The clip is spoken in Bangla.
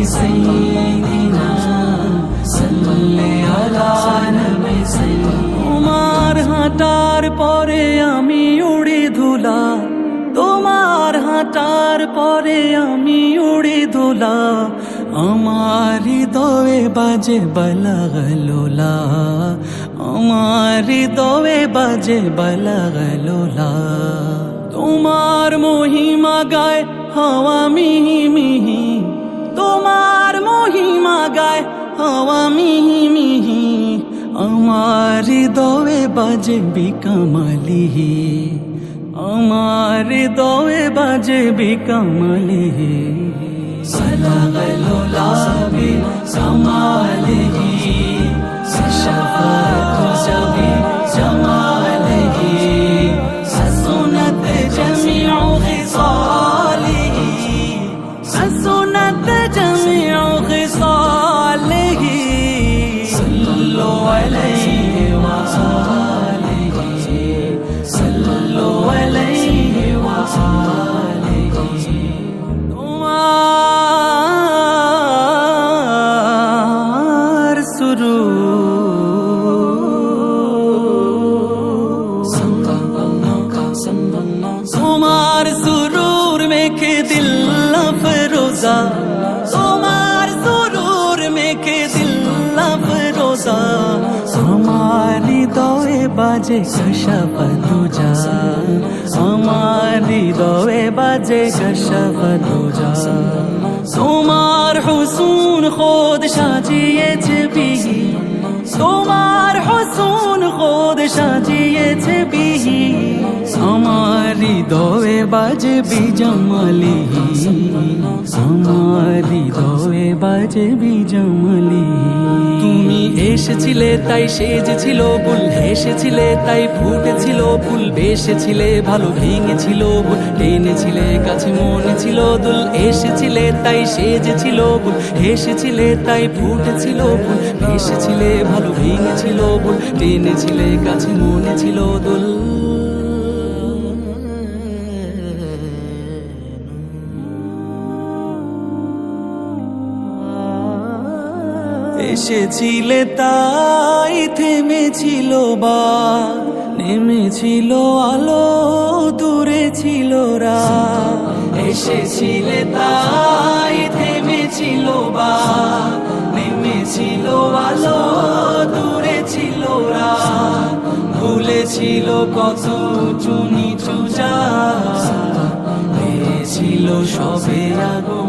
سيدنا صل على نبي سيدنا তোমার হাঁটার পরে আমি উড়ি ধুলা তোমার হাঁটার পরে আমি উড়ি ধুলা আমার হৃদয়ে বাজে বালাগলোলা আমার হৃদয়ে বাজে বালাগলোলা তোমার মহিমা গায় হাওয়া মিহি মিহি তোমার মহিমা গায় হাওয়া মিহি মিহি আমার হৃদয়ে বাজে বিকমলি আমার হৃদয়ে বাজে বিকমলি বালাগলোলা বিকমলিহি كشفت سبي جماله حسنت جميع خصاله حسنت جميع خصاله صلوا عليه وآله صلوا عليه وآله তোমার সুরূর তোমার সুরুর মেখে দিল ফরোজা তোমার সুরুর মেখে দিল ফরোজা আমার হৃদয়ে বাজে কশফ দুজা আমার হৃদয়ে বাজে কশফ দুজা তোমার হুসুন খোদ সাজিয়েছে বিহি তোমার হুসুন খোদ সাজিয়েছে বিহি আমার হৃদয়ে বাজে বিজমলি আমার হৃদয়ে বাজে বিজমলি তুমি এসেছিলে তাই সেজেছিল ফুল হেসেছিলে তাই ফুটেছিল ফুল বেসেছিলে ভালো ভেঙেছিল ফুল টেনেছিলে কাছে মনে ছিল দুল এসেছিলে তাই সেজেছিল ফুল হেসেছিলে তাই ফুটেছিল ফুল বেসেছিলে ভালো ভেঙেছিল ফুল টেনেছিলে কাছে মনে ছিল দুল এসেছিলে তাই থেমেছিল বা নেমেছিল আলো দূরে ছিল রাত এসেছিলে তাই থেমেছিল বা নেমেছিল আলো দূরে ছিল রাত ভুলেছিল কত উঁচু নিচু যা ছিল সবে আগো